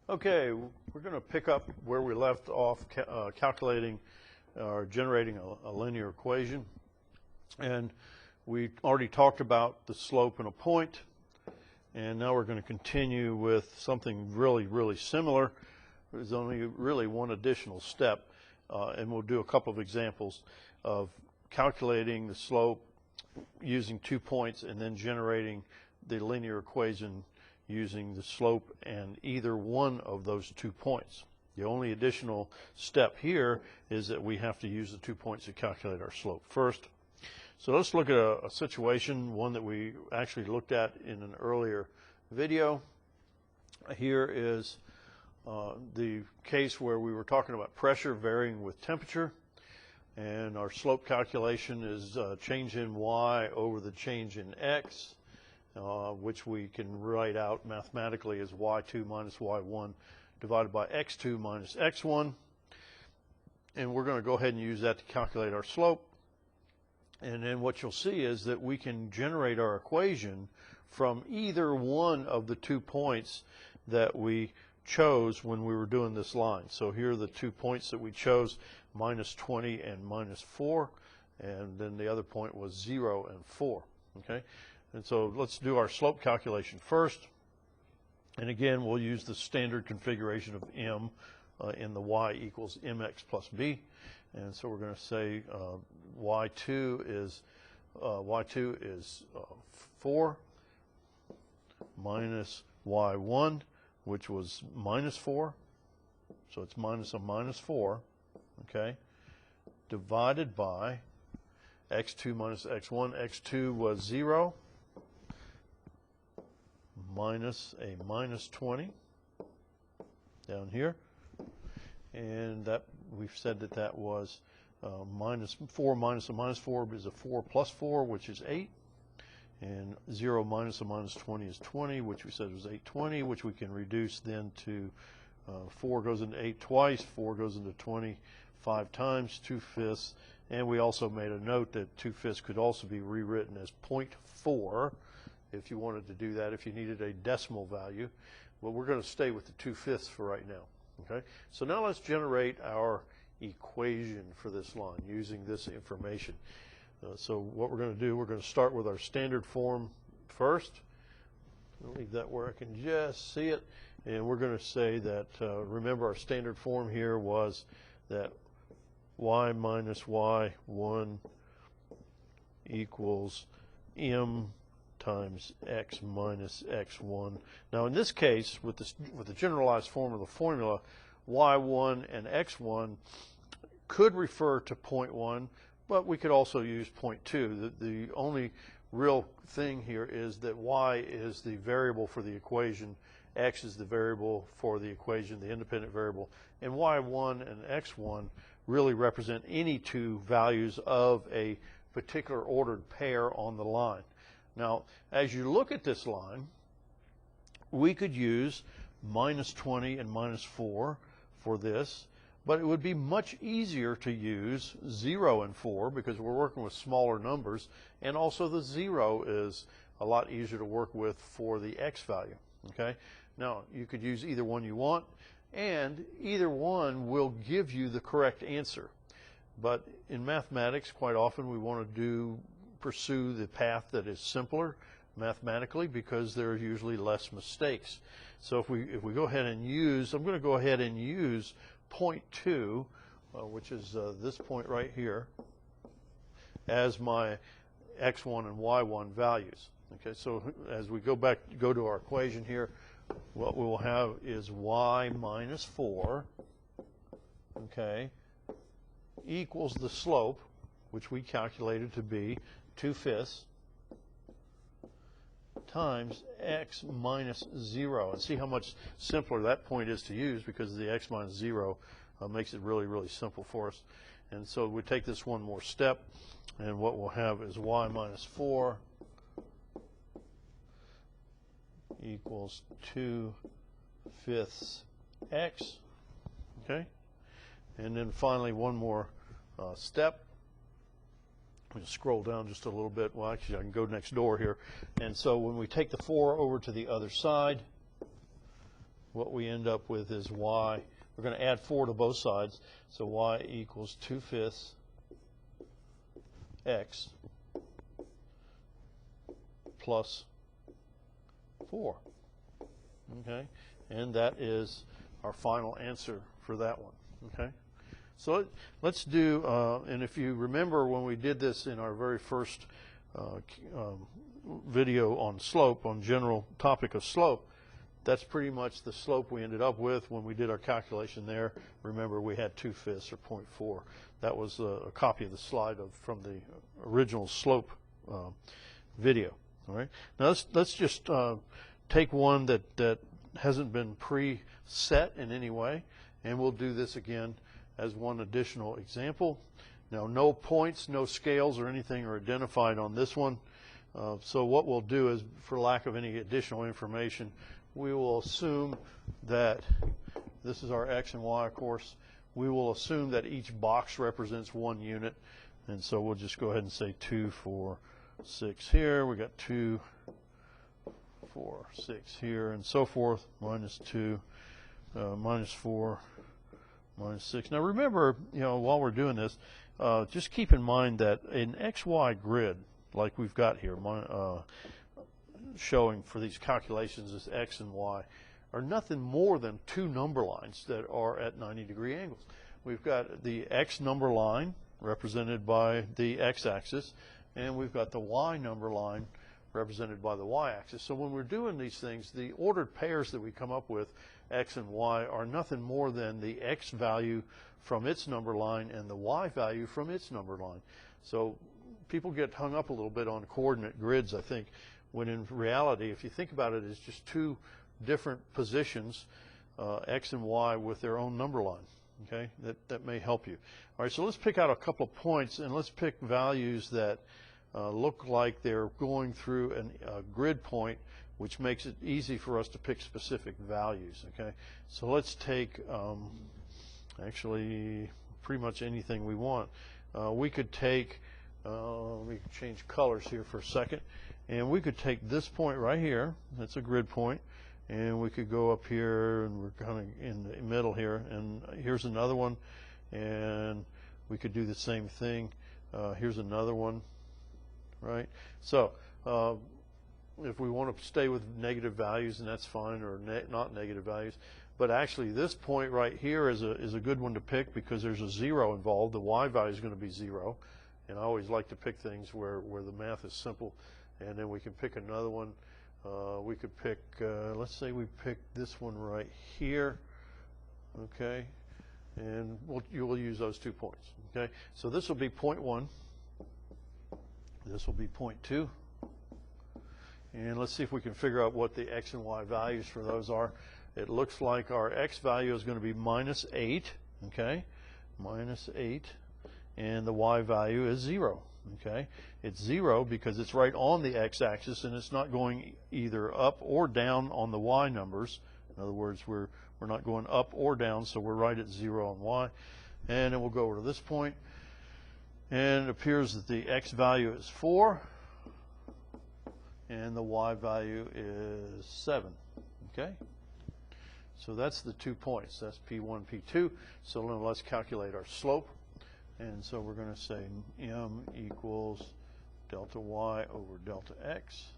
Okay, we're going to pick up where we left off calculating or generating a linear equation. And we already talked about the slope and a point. And now we're going to continue with something really similar. There's only really one additional step. And we'll do a couple of examples of calculating the slope using 2 points and then generating the linear equation using the slope and either one of those 2 points. The only additional step here is that we have to use the 2 points to calculate our slope first. So let's look at a situation, one that we actually looked at in an earlier video. Here is the case where we were talking about pressure varying with temperature, and our slope calculation is change in y over the change in x. Which we can write out mathematically as y2 minus y1 divided by x2 minus x1. And we're going to go ahead and use that to calculate our slope. And then what you'll see is that we can generate our equation from either one of the 2 points that we chose when we were doing this line. So here are the 2 points that we chose, minus 20 and minus 4. And then the other point was 0 and 4. Okay? And so let's do our slope calculation first. And again, we'll use the standard configuration of m in the y equals mx plus b. And so we're going to say y2 is 4 minus y1, which was minus 4. So it's minus a minus 4, okay, divided by x2 minus x1. x2 was 0. Minus a minus 20 down here, and that we've said that that was minus 4 minus a minus 4 is a 4 plus 4, which is 8, and 0 minus a minus 20 is 20, which we said was 820, which we can reduce then to 4 goes into 8 twice, 4 goes into 20 5 times, 2/5, and we also made a note that 2/5 could also be rewritten as 0.4 if you wanted to do that, if you needed a decimal value. But we're going to stay with the 2/5 for right now. Okay, so now let's generate our equation for this line using this information. So what we're going to do, we're going to start with our standard form first. I'll leave that where I can just see it. And we're going to say that, remember our standard form here was that y minus y1 equals m times x minus x1. Now in this case, with the generalized form of the formula, y1 and x1 could refer to 0.1, but we could also use 0.2. The only real thing here is that y is the variable for the equation, x is the variable for the equation, the independent variable, and y1 and x1 really represent any two values of a particular ordered pair on the line. Now, as you look at this line, we could use minus 20 and minus 4 for this, but it would be much easier to use 0 and 4 because we're working with smaller numbers, and also the 0 is a lot easier to work with for the x value. Okay? Now, you could use either one you want, and either one will give you the correct answer. But in mathematics, quite often we want to pursue the path that is simpler mathematically because there are usually less mistakes. So if we go ahead and use, I'm going to go ahead and use 0.2, which is this point right here, as my x1 and y1 values. Okay, so as we go to our equation here, what we will have is y minus 4, okay, equals the slope, which we calculated to be 2/5 times x minus 0. And see how much simpler that point is to use because the x minus 0 makes it really simple for us. And so we take this one more step, and what we'll have is y minus 4 equals 2/5 x. Okay? And then finally one more step. Let me just scroll down just a little bit. Well, actually, I can go next door here. And so when we take the 4 over to the other side, what we end up with is y. We're going to add 4 to both sides, so y equals 2/5 x plus 4. Okay, and that is our final answer for that one. Okay, so let's do, and if you remember when we did this in our very first video on slope, on general topic of slope, that's pretty much the slope we ended up with when we did our calculation there. Remember, we had 2/5 or 0.4. That was a copy of the slide from the original slope video. All right. Now let's just take one that hasn't been preset in any way, and we'll do this again as one additional example. Now, no points, no scales or anything are identified on this one. So what we'll do is, for lack of any additional information, we will assume that this is our x and y, of course. We will assume that each box represents 1 unit. And so we'll just go ahead and say 2, 4, 6 here. We got 2, 4, 6 here, and so forth. -2, -4, -6. Now remember, while we're doing this, just keep in mind that an XY grid, like we've got here, showing for these calculations as x and y, are nothing more than 2 number lines that are at 90-degree angles. We've got the x number line represented by the x-axis, and we've got the y number line represented by the y-axis. So when we're doing these things, the ordered pairs that we come up with, x and y, are nothing more than the x value from its number line and the y value from its number line. So people get hung up a little bit on coordinate grids, I think, when in reality, if you think about it, it's just 2 different positions, x and y, with their own number line. Okay, that may help you. All right, so let's pick out a couple of points, and let's pick values that look like they're going through a grid point, which makes it easy for us to pick specific values. Okay, so let's take actually pretty much anything we want. We could take, let me change colors here for a second, and we could take this point right here. That's a grid point. And we could go up here, and we're kind of in the middle here, and here's another one, and we could do the same thing. Here's another one, right? So if we want to stay with negative values, and that's fine, or not negative values, but actually this point right here is a good one to pick because there's a 0 involved. The y value is going to be 0, and I always like to pick things where the math is simple, and then we can pick another one. We could pick, let's say we pick this one right here, okay, and you'll use those 2 points, okay. So this will be point 1, this will be point 2, and let's see if we can figure out what the x and y values for those are. It looks like our x value is going to be -8, okay, -8, and the y value is 0. Okay, it's 0 because it's right on the x-axis and it's not going either up or down on the y numbers. In other words, we're not going up or down, so we're right at 0 on y. And then we'll go over to this point, and it appears that the x value is 4 and the y value is 7. Okay, so that's the 2 points. That's P1, P2. So now let's calculate our slope. And so we're going to say m equals delta y over delta x,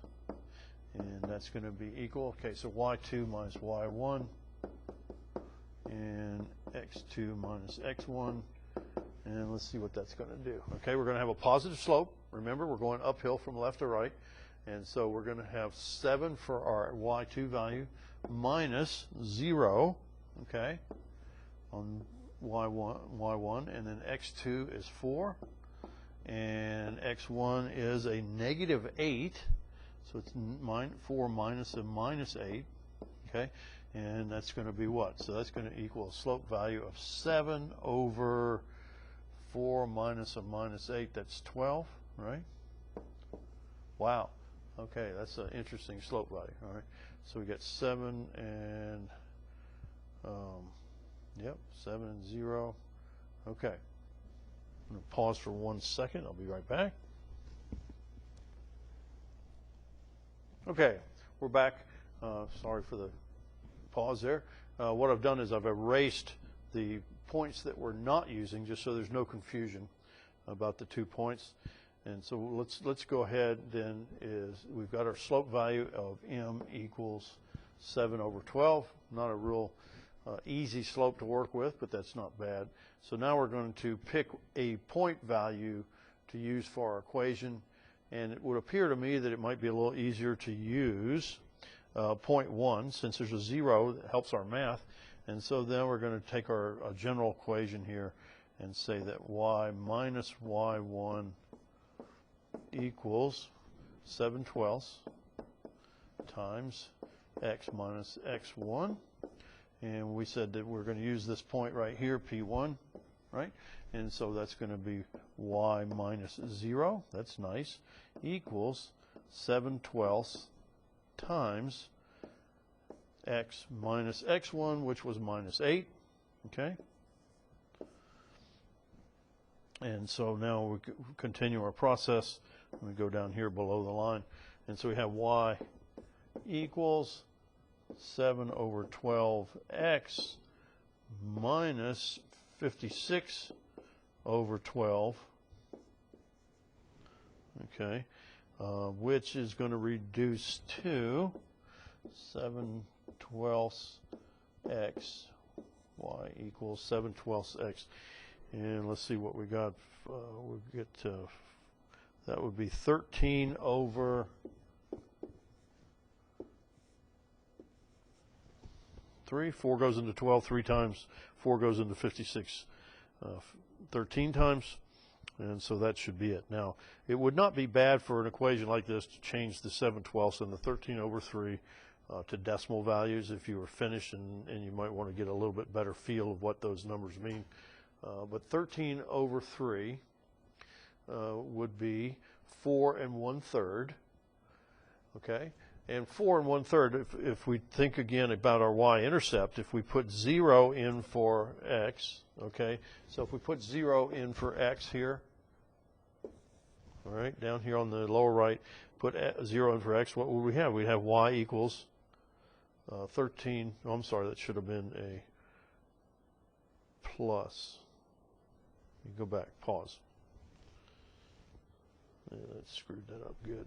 and that's going to be equal. Okay, so y2 minus y1 and x2 minus x1, and let's see what that's going to do. Okay, we're going to have a positive slope. Remember, we're going uphill from left to right, and so we're going to have 7 for our y2 value minus 0, okay, on y1, and then x2 is 4, and x1 is a -8, so it's 4 minus a -8, okay, and that's going to be what? So that's going to equal a slope value of 7 over 4 minus a -8, that's 12, right? Wow, okay, that's an interesting slope value. All right, so we got 7 and yep, 7 and 0. Okay. I'm going to pause for 1 second. I'll be right back. Okay, we're back. Sorry for the pause there. What I've done is I've erased the points that we're not using, just so there's no confusion about the 2 points. And so let's go ahead then. We've got our slope value of m equals 7 over 12. Not a real easy slope to work with, but that's not bad. So now we're going to pick a point value to use for our equation, and it would appear to me that it might be a little easier to use 0.1, since there's a 0 that helps our math. And so then we're going to take our general equation here and say that y minus y1 equals 7/12 times x minus x1. And we said that we're going to use this point right here, P1, right? And so that's going to be y minus 0, that's nice, equals 7/12 times x minus x1, which was minus 8, okay? And so now we continue our process. We go down here below the line. And so we have y equals 7 over 12x minus 56 over 12, okay, which is going to reduce to 7/12 x, y equals 7/12 x. And let's see what we got. We'll get that would be 13 over 3. 4 goes into 12 3 times. 4 goes into 56 13 times. And so that should be it. Now, it would not be bad for an equation like this to change the 7/12 and the 13 over 3 to decimal values if you were finished, and you might want to get a little bit better feel of what those numbers mean. But 13 over 3 would be 4 1/3, okay? And 4 1/3, if we think again about our y-intercept, if we put 0 in for x, okay? So if we put 0 in for x here, all right, down here on the lower right, put 0 in for x, what would we have? We'd have y equals 13, oh, I'm sorry, that should have been a plus. You go back, pause. Yeah, that screwed that up good.